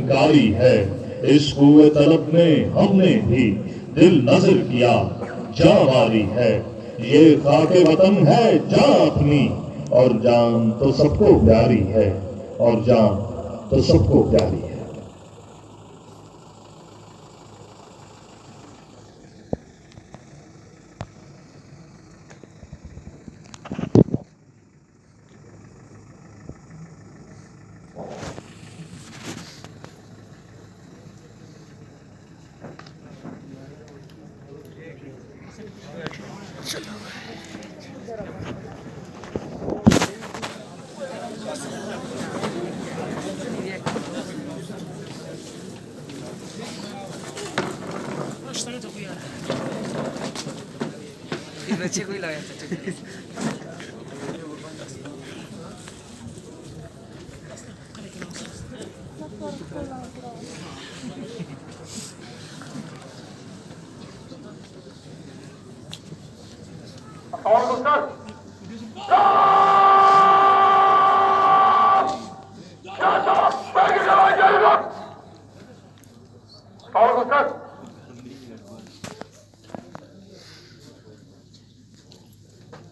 कारी है इस कुए तलब में हमने भी दिल नजर किया जावारी है ये खाके वतन है जान अपनी और जान तो सबको प्यारी है और जान तो सबको प्यारी है। बच्चे को ही लगाया था।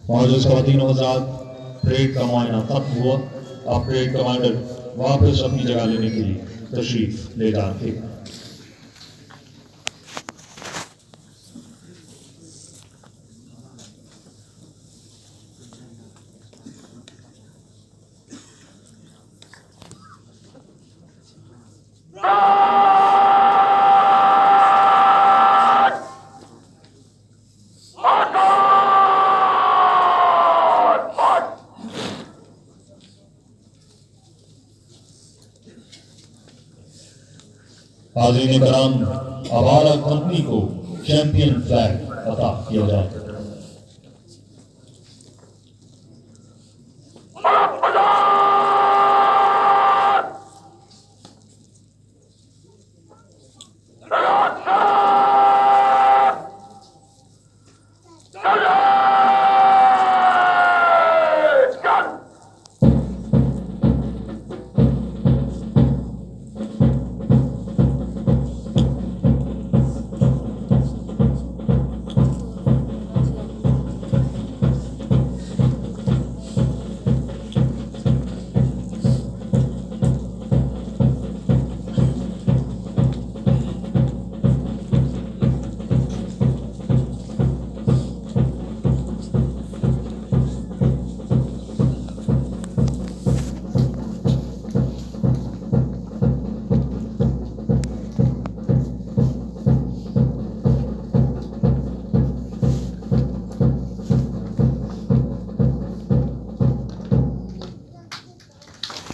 मौजूद ख़वातीन हज़रात, परेड का मुआयना खत्म हुआ। अब परेड कमांडर वापस अपनी जगह लेने के लिए तशरीफ ले जाते हैं। हाज़रीन कराम, अब आला कंपनी को चैंपियन फ्लैग अता किया जाए।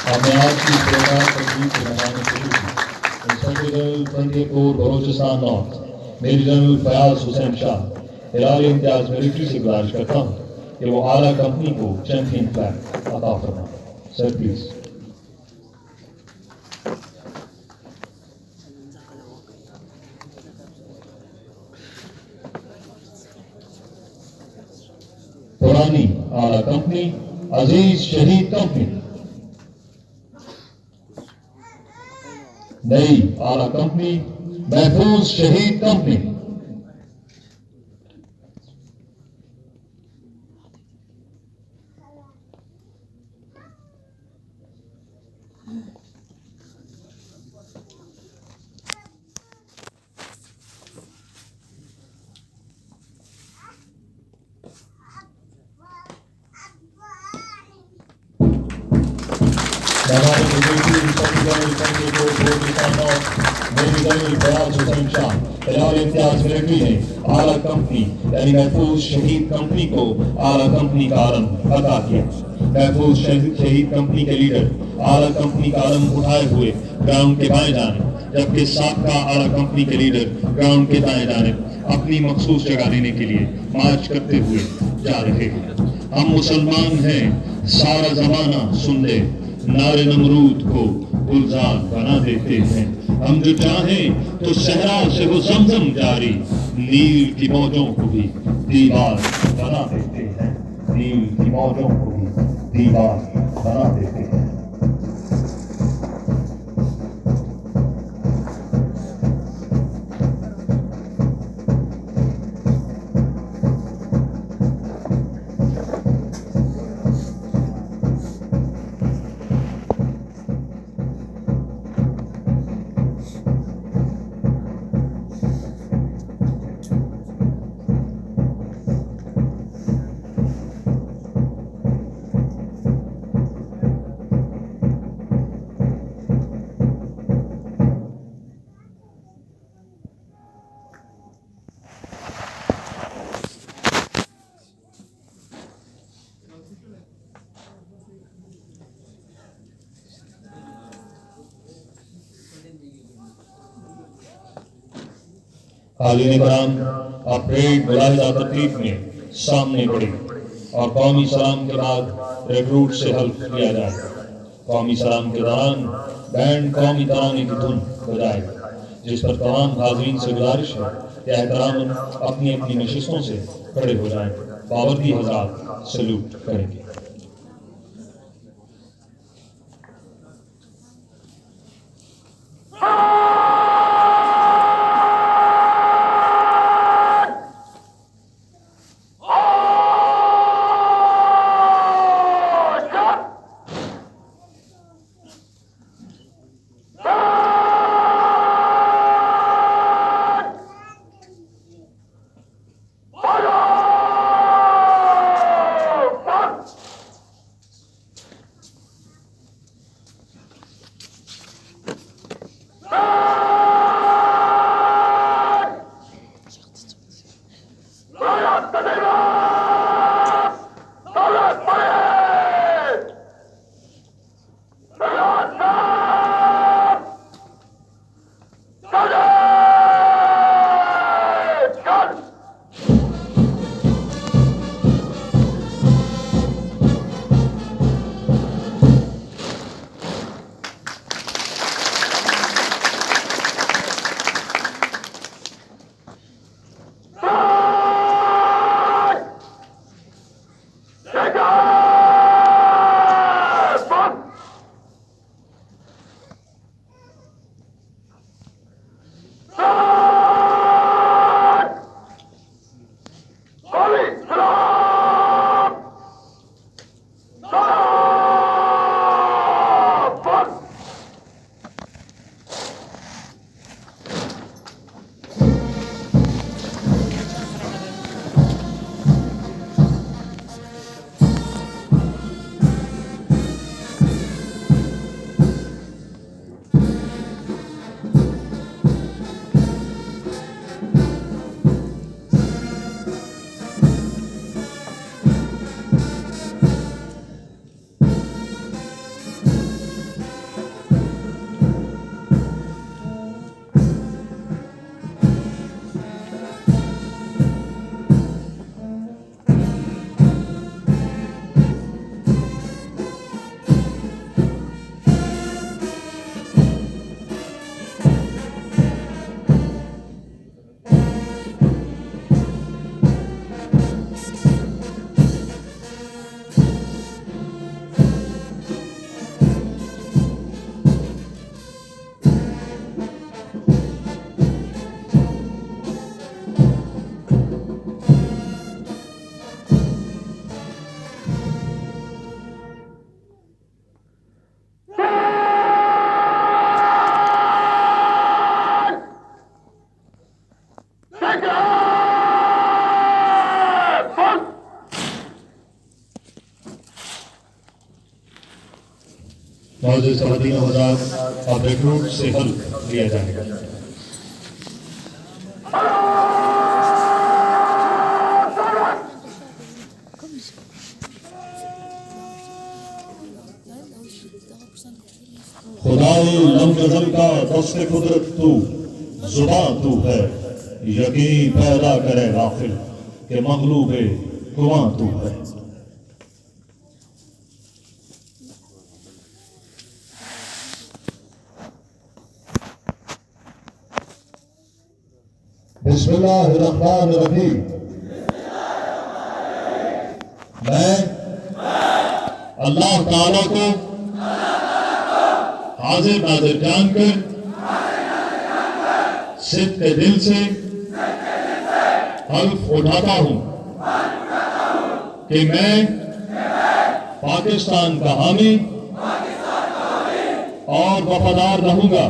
हमने आज की प्रोग्राम तकलीफ लगाने के लिए inspector general Fatehpur Balochistan north major general Fayyaz Hussain Shah Hilal Imtiaz military से गुजारिश करता हूँ कि वो आला कंपनी को चैंपियन फ्लैग अता फरमाएं। Sir please. पुरानी आला कंपनी, अजीज शहीद कंपनी। नई आला कंपनी, महफूज शहीद कंपनी। आला कंपनी यानी महफूज शहीद कंपनी को आला कंपनी का आलम अता किया। महफूज शहीद कंपनी के लीडर आला कंपनी का आलम उठाए हुए ग्राउंड के बाएं जाने, जबकि साबका आला कंपनी के लीडर ग्राउंड के दाएं जाने अपनी मखसूस जगह लेने के लिए मार्च करते हुए जा रहे हैं। हम मुसलमान हैं, सारा जमाना सुन ले, नारे नमरूद को गुलजार बना देते हैं। हम जो चाहें तो सहरा से वो जमजम जारी, नील की मौजों को भी दीवार बना देते हैं। नील की मौजों को भी दीवार बना देते हैं। हाज़रीन कराम, अब परेड मुलाहिजा तरतीब में सामने बढ़े और कौमी सलाम के बाद रिक्रूट से हल्फ लिया जाएगा। कौमी सलाम के दौरान बैंड कौमी तराने की धुन बजाएगा, जिस पर तमाम हाज़रीन से गुजारिश है कि एहतरामन अपनी अपनी नशिस्तों से खड़े हो जाएं। बावर्दी हज़रात सल्यूट करेंगे। मौजूद खवातीन हज़रात, अब रिक्रूट से हल्फ लिया जाएगा। खुदाए लम गज़ल का दस्ते कुदरत तू, ज़ुबान तू है, यकीन पैदा करे गाफिल के मग़लूबे कुआं तू है। बिस्मिल्लाहिर्रहमानिर्रहीम। मैं अल्लाह ताला को हाजिर नाज़िर जानकर सिद्क़ दिल से हल्फ उठाता हूँ कि मैं पाकिस्तान का हामी और वफादार रहूंगा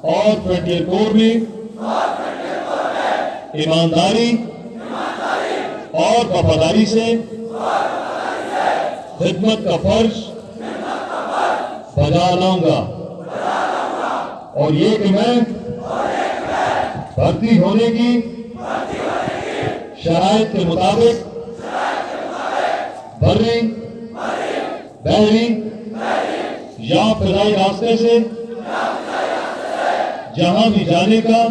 और फ्रंटियर कोर में ईमानदारी और वफादारी से खिदमत का फर्ज बजा लाऊंगा और ये कि मैं भर्ती होने की शराइत के मुताबिक बर्री, बहरी या फिजाई रास्ते से जहां भी जाने का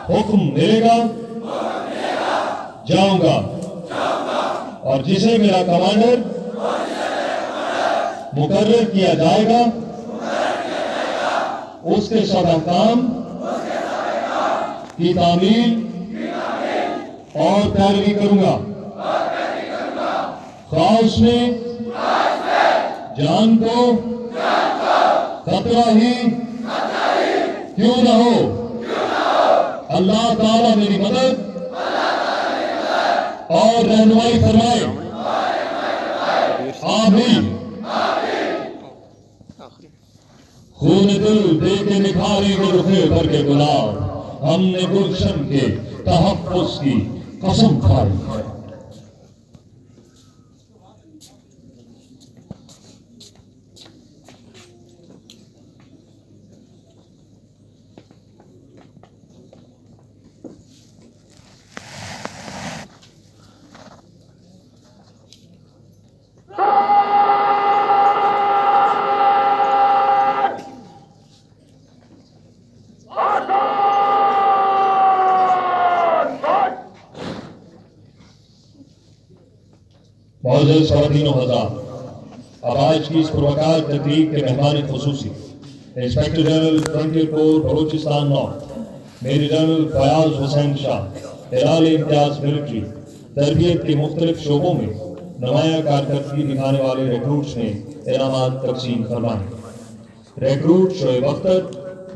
हुक्म मिलेगा जाऊंगा, और जिसे मेरा कमांडर मुकर्रर किया जाएगा उसके सब अहकाम की तामील और पैरवी करूंगा, ख्वाह उसमें जान को खतरा ही क्यों न हो। अल्लाह ताला मेरी मदद और रहनुमाई फरमाए। आमीन। खून दिल दे के निखारेंगे रुखे भर के गुलाब, हमने गुलशन के तहफ्फुज़ की कसम खाई है। मौजूद ख़वातीन और हज़रात, अब आज की इस पुरवकार तकरीब के मेहमान खुसूसी inspector general frontier corps Balochistan north major general Fayyaz Hussain Shah, Hilal Imtiaz military, तरबियत के मुख्तलिफ शोबों में नुमाया कारकर्दगी दिखाने वाले रिक्रूट्स ने इनामात तकसीम फरमाए। Recruit Shoaib Akhtar,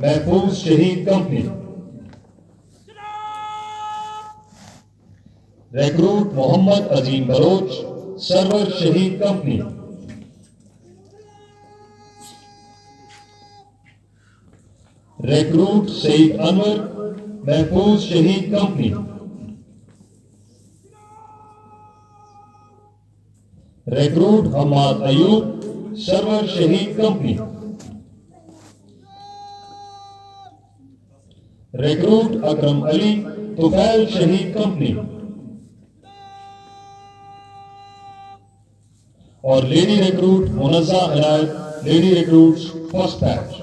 Mahfooz Shaheed company. Recruit Mohammad Azeem Baloch, Sarwar Shaheed company. Recruit Saeed Anwar, Mahfooz Shaheed company. Recruit Hammad Ayub, Sarwar Shaheed company. Recruit Akram Ali, Tufail Shaheed company. और lady recruit Munazza Inayat, lady recruits first batch.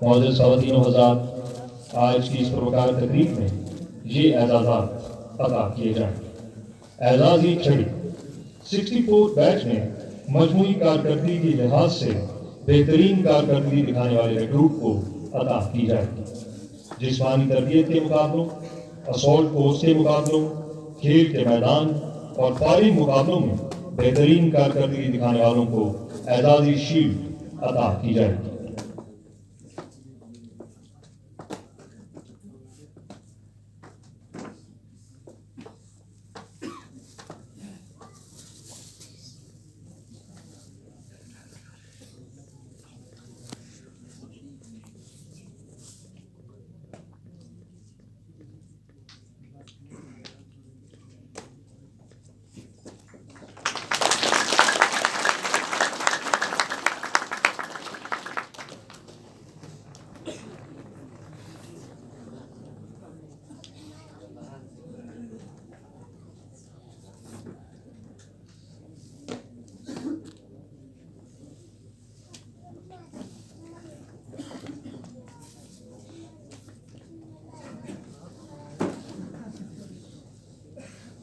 मौजूद ख़वातीन और हज़रात, आज की इस पुरवकार तकरीब में ये एजाज़ात अता किए जाएंगे। एजाज़ी छड़ी 64 बैच में मजमूई कारकर्दगी के लिहाज से बेहतरीन कारकर्दगी दिखाने वाले रिक्रूट को अता की जाएगी। जिस्मानी तरबियत के मुकाबलों, असॉल्ट कोर्स के मुकाबलों, खेल के मैदान और फायरिंग मुकाबलों में बेहतरीन कारकर्दगी दिखाने वालों को एजाज़ी शील्ड अता की जाएगी।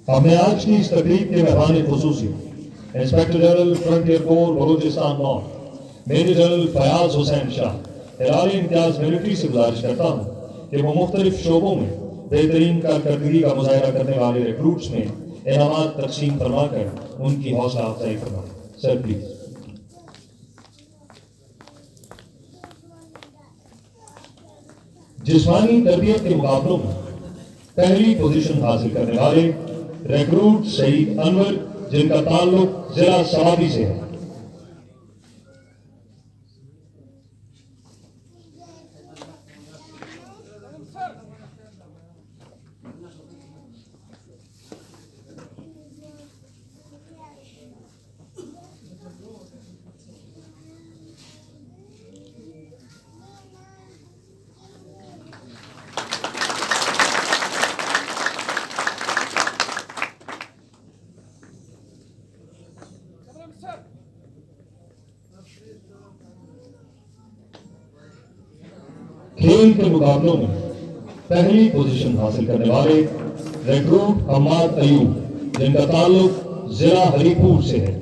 हमने आज की इस तकरीब के मेहमान खुसूसी inspector general frontier corps Balochistan north major general Fayyaz Hussain Shah, Hilal Imtiaz military से गुजारिश करता हूँ कि वो मुख्तलिफ शोबों में बेहतरीन कारकर्दगी का मुजाहरा करने वाले रिक्रूट्स में इनामात तकसीम फरमाकर उनकी हौसला अफजाई फरमाएं। Sir please. जिस्मानी तरबियत के मुकाबलों में पहली पोजीशन हासिल करने वाले रिक्रूट सईद अनवर, जिनका ताल्लुक जिला सवाबी से है। सिविल के मुकाबलों में पहली पोजीशन हासिल करने वाले रिक्रूट हम्माद अयूब, जिनका ताल्लुक जिला हरीपुर से है।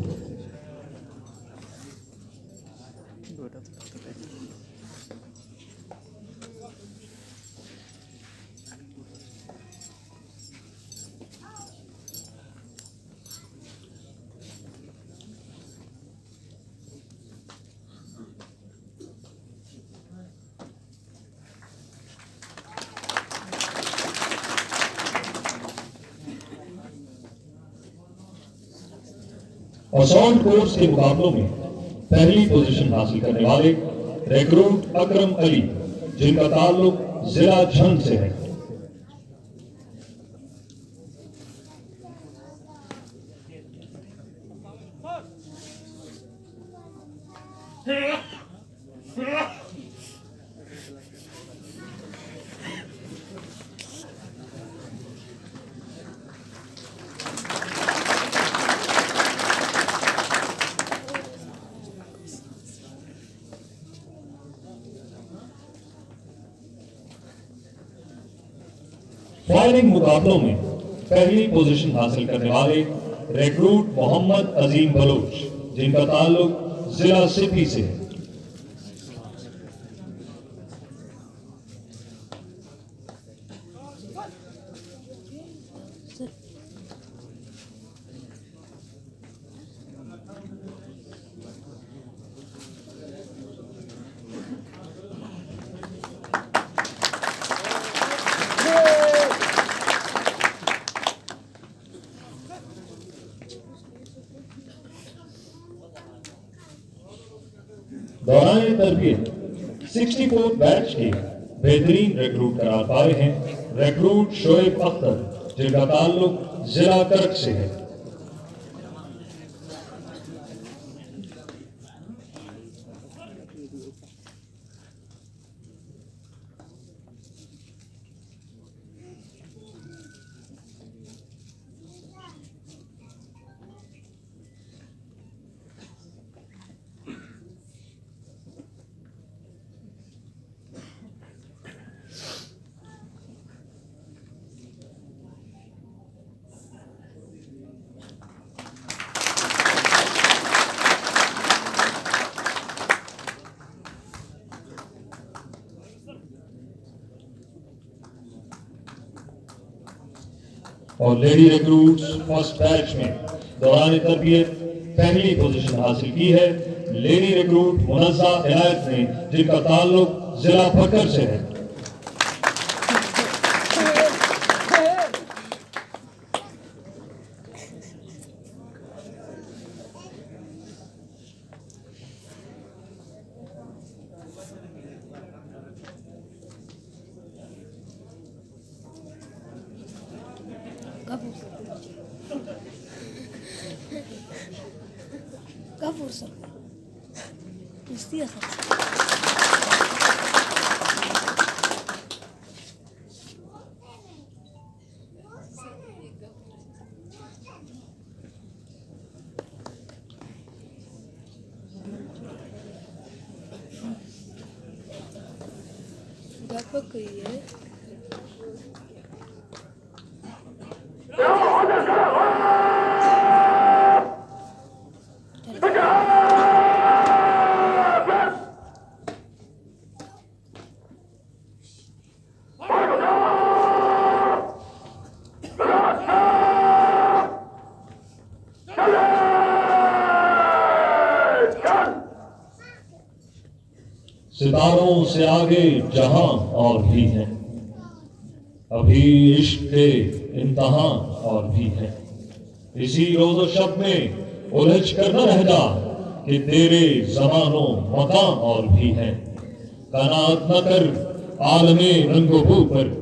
असॉल्ट कोर्स के मुकाबलों में पहली पोजीशन हासिल करने वाले रिक्रूट अकरम अली, जिनका ताल्लुक जिला झंग से है। फायरिंग मुकाबलों में पहली पोजीशन हासिल करने वाले रिक्रूट मोहम्मद अजीम बलोच, जिनका ताल्लुक जिला सिपी से है। दौरान तरबियत 64 बैच के बेहतरीन रिक्रूट करार पाए हैं रिक्रूट शोएब अख्तर, जिनका ताल्लुक जिला कर्क से है। और लेडी रिक्रूट्स फर्स्ट बैच में दौरान तरबियत पहली पोजीशन हासिल की है लेडी रिक्रूट मुनज़्ज़ा इनायत ने, जिनका ताल्लुक जिला फकर से है। كفر صار مستيخ جابك ايه सितारों से आगे जहां और भी हैं, अभी इश्क के इम्तहां और भी हैं। इसी रोज़ो शब में उलझ कर न रह जा कि तेरे ज़मानों मकाम और भी हैं। कनात न कर आलमे रंगो पर,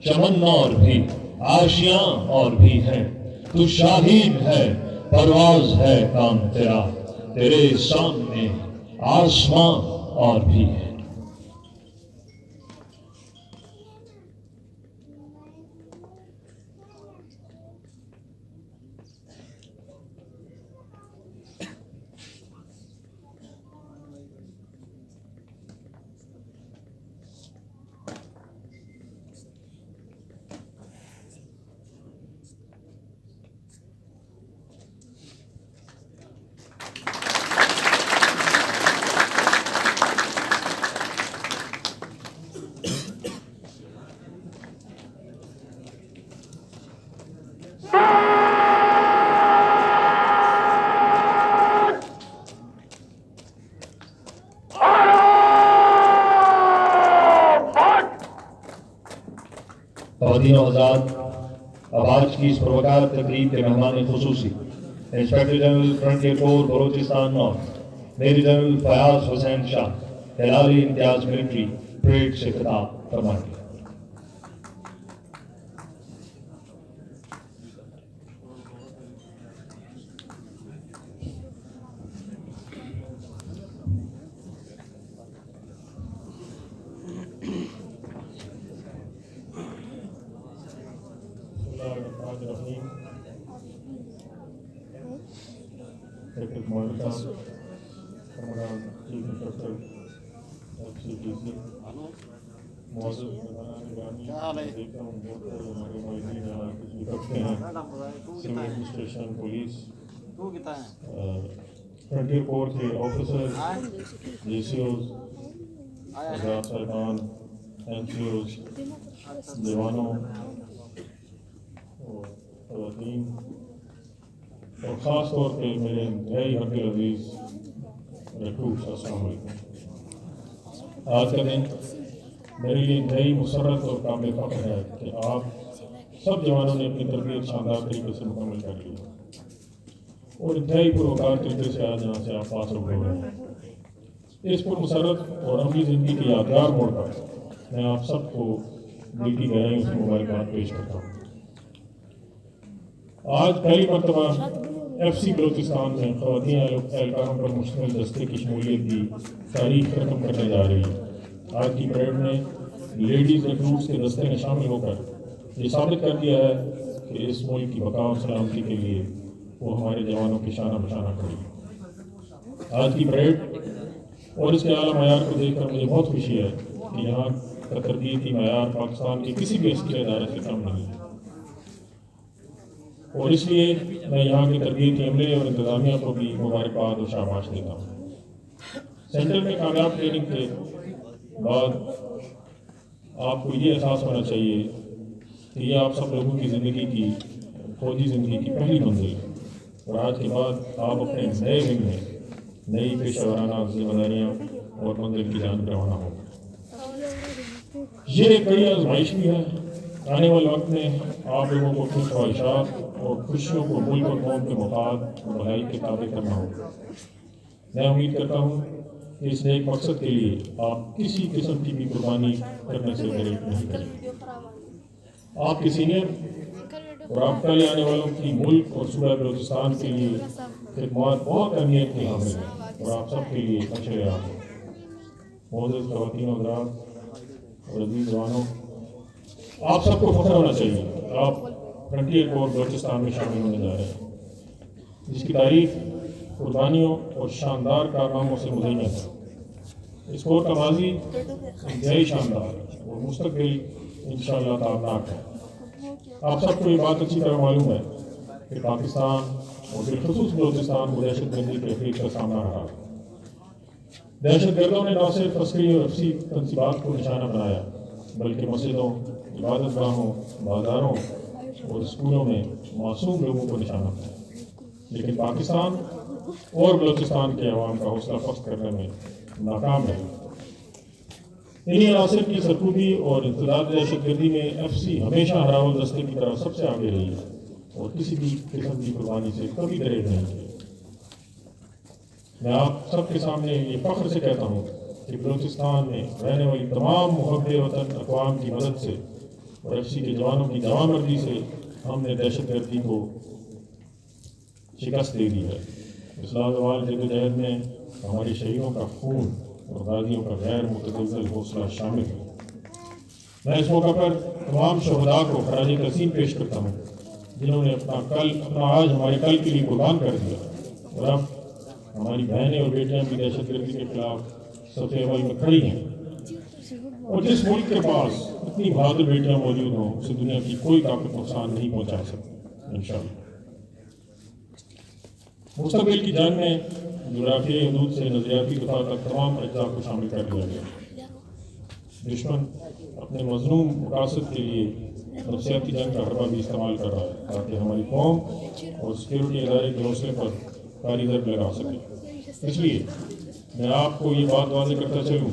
चमन और भी आशियां और भी हैं। तू शाहीन है, परवाज है काम तेरा, तेरे सामने आसमां और भी है। ख़वातीन और हज़रात, अब आज की इस पुरवकार तकरीब के मेहमान खुसूसी inspector general frontier corps Balochistan north major general Fayyaz Hussain Shah हिलाली इम्तियाज मिलिट्री परेड से खिताब फरमाएंगे। एडमिनिस्ट्रेशन पुलिस फ्रंटियर कोर के ऑफिसर्स जेसीओज साहिबान एनसीओज जवानों और ख़वातीन और ख़ास तौर पे मेरे इंतहाई हक़ अज़ीज़ रिक्रूट्स, अस्सलाम वालेकुम। आज का दिन मेरे लिए इंतहाई मुसर्रत और काबिल फ़ख्र है कि आप सब जवानों ने अपनी तरबियत शानदार तरीके से मुकम्मल कर ली और इंतहाई पुरवकार तरीके से आज यहाँ से आप पास हो गए हैं। इस पुरमसरत और अमली ज़िंदगी के यादगार मोड़ पर मैं आप सबको दिल की गहराइयों से मुबारकबाद पेश करता हूँ। आज पहली मरतबा FC बलोचिस्तान में ख़वातीन एहलकारों पर मुश्तमिल दस्ते की शमूलियत की तारीख ख़त्म करने जा रही है। आज की परेड में लेडीज़ रिक्रूट्स के दस्ते ने शामिल होकर ये साबित कर दिया है कि इस मुल्क की बका और सलामती के लिए वो हमारे जवानों की शाना बशाना खड़ी। आज की परेड और इसके आला मयार को देखकर मुझे बहुत खुशी है कि यहाँ का तरबियती मयार पाकिस्तान के किसी भी अस्करी इदारे से कम नहीं है और इसलिए मैं यहाँ के तरबियती अमले और इंतज़ामिया को भी मुबारकबाद और शाबाश देता हूँ। सेंटर में कामयाब ट्रेनिंग के बाद आपको ये एहसास होना चाहिए कि ये आप सब लोगों की ज़िंदगी की फौजी ज़िंदगी की पहली मंजिल है और आज के बाद आप अपने नए विंग में नई पेशेवराना जिम्मेदारियाँ और मंजिल की जान रवाना हो। ये एक बड़ी आजमाइश भी है। आने वाले वक्त में आप लोगों को अपनी ख्वाहिशात और खुशियों को मुल्क और कौम के मफाद और भलाई के ताबे करना होगा। मैं उम्मीद करता हूँ कि इस एक मकसद के लिए आप किसी किस्म की भी कुर्बानी करने से गुरेज नहीं करेंगे। आपके सीनियर और आप पहले आने वालों की मुल्क और सूबा बलोचिस्तान के लिए खिदमत बहुत अहमियत की हामिल है और आप सब के लिए अच्छे याद हैं। मोअज़्ज़ज़ ख़वातीन और हज़रात और अज़ीज़ जवानों, आप सबको फख्र होना चाहिए आप फ्रंटियर कोर बलोचिस्तान में शामिल होने जा रहे हैं, जिसकी तारीख कुर्बानियों और शानदार कारनामों से मुज़य्यन है। इस कोर का माजी इंतहाई शानदार और मुस्तक़बिल इंशाअल्लाह ताबनाक है। आप सबको ये बात अच्छी तरह मालूम है कि पाकिस्तान और बिलखुसूस बलोचिस्तान को दहशतगर्दी के खतरे का सामना रहा। दहशतगर्दों ने न सिर्फ अस्करी और FC तंसीबात को निशाना बनाया बल्कि मस्जिदों, इबादतगाहों, बाज़ारों और स्कूलों में मासूम लोगों को निशाना बनाया, लेकिन पाकिस्तान और बलोचिस्तान के अवाम का हौसला पस्त करने में नाकाम रहे। इन्हीं अनासर की सरकूबी और इंतदाद दहशतगर्दी में FC हमेशा हरावल दस्ते की तरफ सबसे आगे रही है और किसी भी किस्म की कुर्बानी से कभी दरेज नहीं की। मैं आप सबके सामने ये फख्र से कहता हूँ कि बलूचिस्तान में रहने वाली तमाम मुहब्बे वतन अक़वाम की मदद से और FC के जवानों की जवामर्दी से हमने दहशतगर्दी को शिकस्त दे दी है। इस्लाम वाल जद्दोजहद में हमारे शहीदों का खून और गाजियों का गैर मुतज़लज़ल हौसला शामिल है। मैं इस मौका पर तमाम शहदा को खराज तहसीन पेश करता हूँ जिन्होंने अपना आज हमारे कल के लिए कुर्बान कर दिया और अब हमारी बहनें और बेटियां भी दहशतगर्दी के खिलाफ सफ़े अव्वल में खड़ी हैं। और जिस मुल्क के पास इतनी बहादुर बेटियां मौजूद हों उसे दुनिया की कोई ताकत नुकसान नहीं पहुँचा सकती इंशाअल्लाह। मुस्तक़बिल की जंग में जुग़राफ़ियाई हदूद से नज़रियाती दफ़ा तक तमाम अज्जा को शामिल कर लिया गया। दुश्मन अपने मज़लूम मकासद के लिए नफसियाती जंग का हरबा भी इस्तेमाल कर रहा है ताकि हमारी कौम और सिक्योरिटी इदारे के हौसले पर कारी ज़रब लगा सके। इसलिए मैं आपको ये बात वाज़ेह करता चलूँ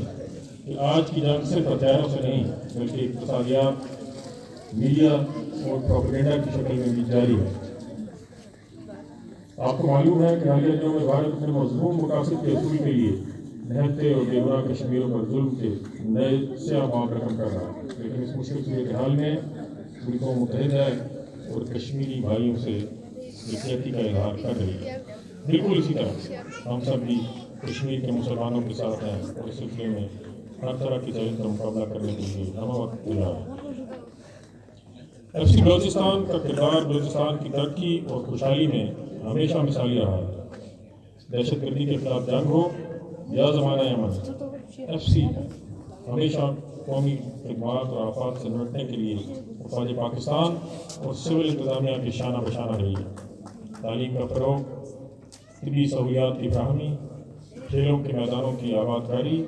कि आज की जंग सिर्फ हथियारों से नहीं बल्कि इक़्तिसादियात, मीडिया और प्रोपेगेंडा की शक्ल में भी जारी है। आपको मालूम है कि हालिया दिनों में भारत अपने मजमून मकासद के असूल के लिए निहत्ते और बेगुनाह कश्मीरियों पर जुल्म के नए स्याह रकम कर रहा है, लेकिन इस मुश्किल सूरत हाल में पूरी कौम मुतहद है और कश्मीरी भाइयों से यकजहती का इजहार कर रही है। बिल्कुल इसी तरह हम सब भी कश्मीर के मुसलमानों के साथ हैं और इस सिलसिले में हर तरह के चैलेंज का मुकाबला करने के लिए हम वक्त तैयार हैं। FC बलूचिस्तान का किरदार बलूचिस्तान की तरक्की और खुशहाली में हमेशा मिसाली रहा है। दहशतगर्दी के खिलाफ जंग हो या ज़माना अमन, FC हमेशा कौमी खिदमात और आफात से निपटने के लिए फौज पाकिस्तान और सिविल इंतजामिया की शाना बशाना रही है। तालीम का फ़रोग़, तिबी सहूलियात की फराहमी, खेलों के मैदानों की आबादकारी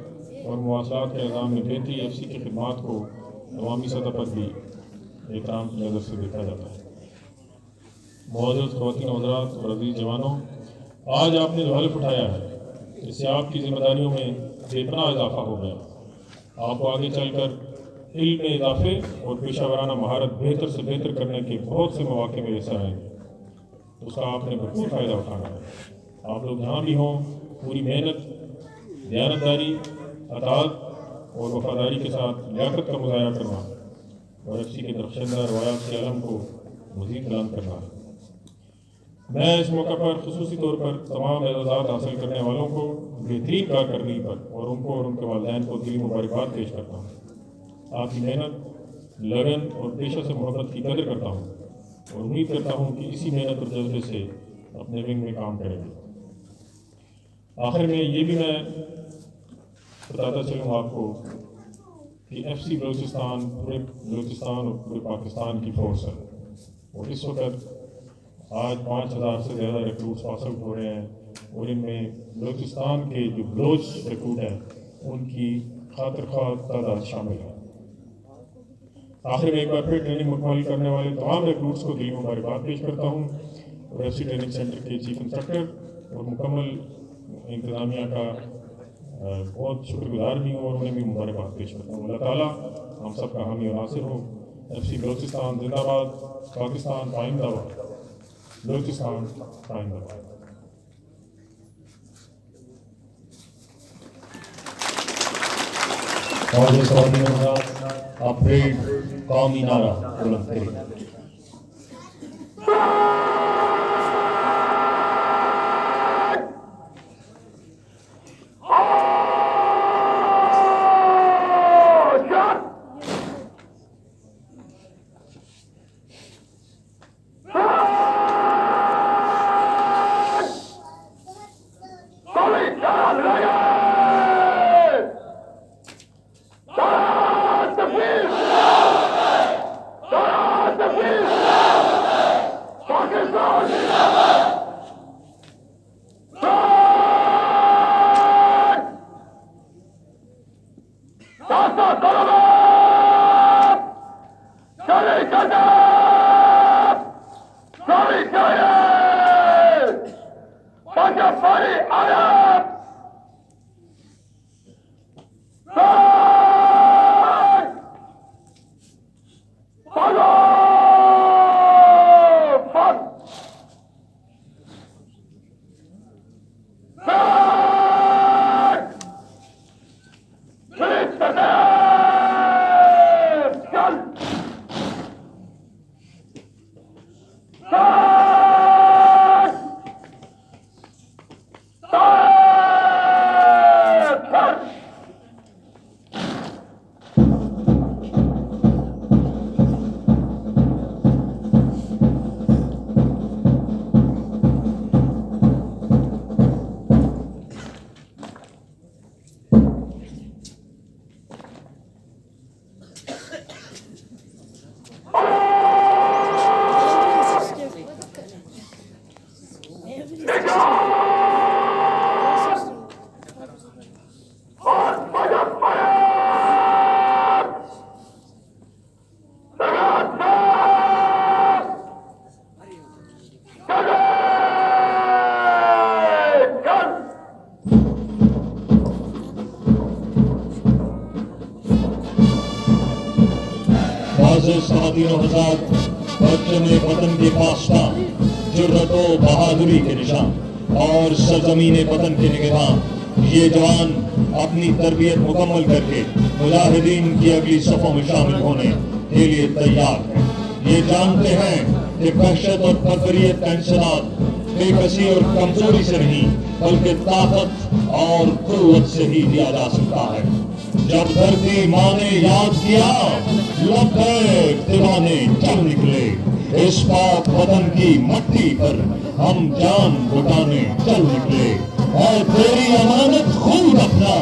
और मवासलात के निज़ाम में बेहतरी FC की खिदमात को अवामी सतह पर भी एहतराम की नज़र से देखा जाता है। मौजूद ख़वातीन हज़रात और अज़ीज़ जवानों, आज आपने जो हल्फ उठाया है इससे आपकी जिम्मेदारियों में बेपनाह इजाफा हो गया। आपको आगे चलकर इल्म में इजाफे और पेशा वाराना महारत बेहतर से बेहतर करने के बहुत से मौके मैसर आएंगे, उसका आपने भरपूर फ़ायदा उठाना है। आप लोग जहाँ भी हों पूरी मेहनत, दयानतदारी, अताअत और वफादारी के साथ लियाकत का मुज़ाहरा करना और FC के दरख्शंदा रवायात के आलम को मज़ीद बुलंद करना है। मैं इस मौका पर खुसूसी तौर पर तमाम एजाज़ात हासिल करने वालों को बेहतरीन कारकर्दगी पर और उनको और उनके वालिदैन को दिली मुबारकबाद पेश करता हूँ। आपकी मेहनत, लगन और पेशा से मोहब्बत की कदर करता हूँ और उम्मीद करता हूँ कि इसी मेहनत और जज्बे से अपने विंग में काम करेंगे। आखिर में ये भी मैं बताता चलूँ आपको कि FC बलूचिस्तान पूरे बलूचिस्तान और पूरे पाकिस्तान की फोर्स है और इस वक्त आज 5000 से ज़्यादा रिक्रूट्स पास आउट हो रहे हैं और इनमें बलूचिस्तान के जो बलोच रिक्रूट हैं उनकी खातिर ख्वाह तादाद शामिल है। आखिर में एक बार फिर ट्रेनिंग मुकम्मल करने वाले तमाम रिक्रूट्स को दिली मुबारकबाद पेश करता हूँ और FC ट्रेनिंग सेंटर के चीफ इंस्ट्रक्टर और मुकम्मल इंतज़ामिया का बहुत शुक्रगुजार भी हूँ और उन्हें भी मुबारकबाद पेश करता हूँ। अल्लाह ताला हम सब का हामी और नासिर हो। FC बलूचिस्तान जिंदाबाद, पाकिस्तान पाइंदाबाद, बलूचिस्तान पाइंदाबाद। और इस ख़वातीन के साथ अपरेड कौमी नारा बुलंद करें। परचम वतन के पासता, जुर्रतो बहादुरी के निशान और सरजमीन वतन के निगरान। ये जवान अपनी तरबियत मुकम्मल करके मुजाहिदीन की अगली सफों में शामिल होने के लिए तैयार है। ये जानते हैं कि वहशत और बर्बरियत का इंसदाद बेकसी और कमजोरी से नहीं बल्कि ताकत और कुव्वत से ही दिया जा सकता है। जब धरती माँ ने याद किया, लब्बैक दीवाने चल निकले। इस पाक वतन की मट्टी पर हम जान लुटाने चल निकले। है तेरी अमानत खून अपना,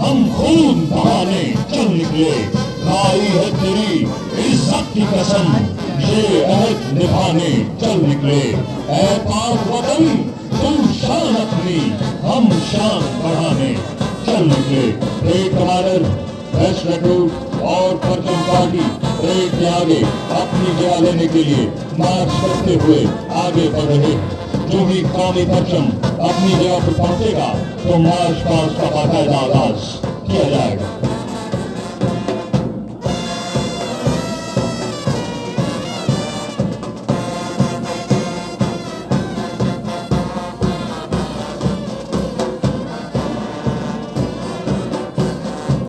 हम खून बहाने चल निकले। खाई है तेरी इज्जत की कसम, ये अहद निभाने चल निकले। ऐ पाक वतन तू शान अपनी, हम शान बढ़ाने चल निकले। एक कमांडर, बेस्ट रिक्रूट और परचम पार्टी परेड के आगे अपनी जगह लेने के लिए मार्च करते हुए आगे बढ़ रहे। जो भी कौमी परचम अपनी जगह पर पहुंचेगा तो मार्च पास्ट का बाकायदा आगाज किया जाएगा।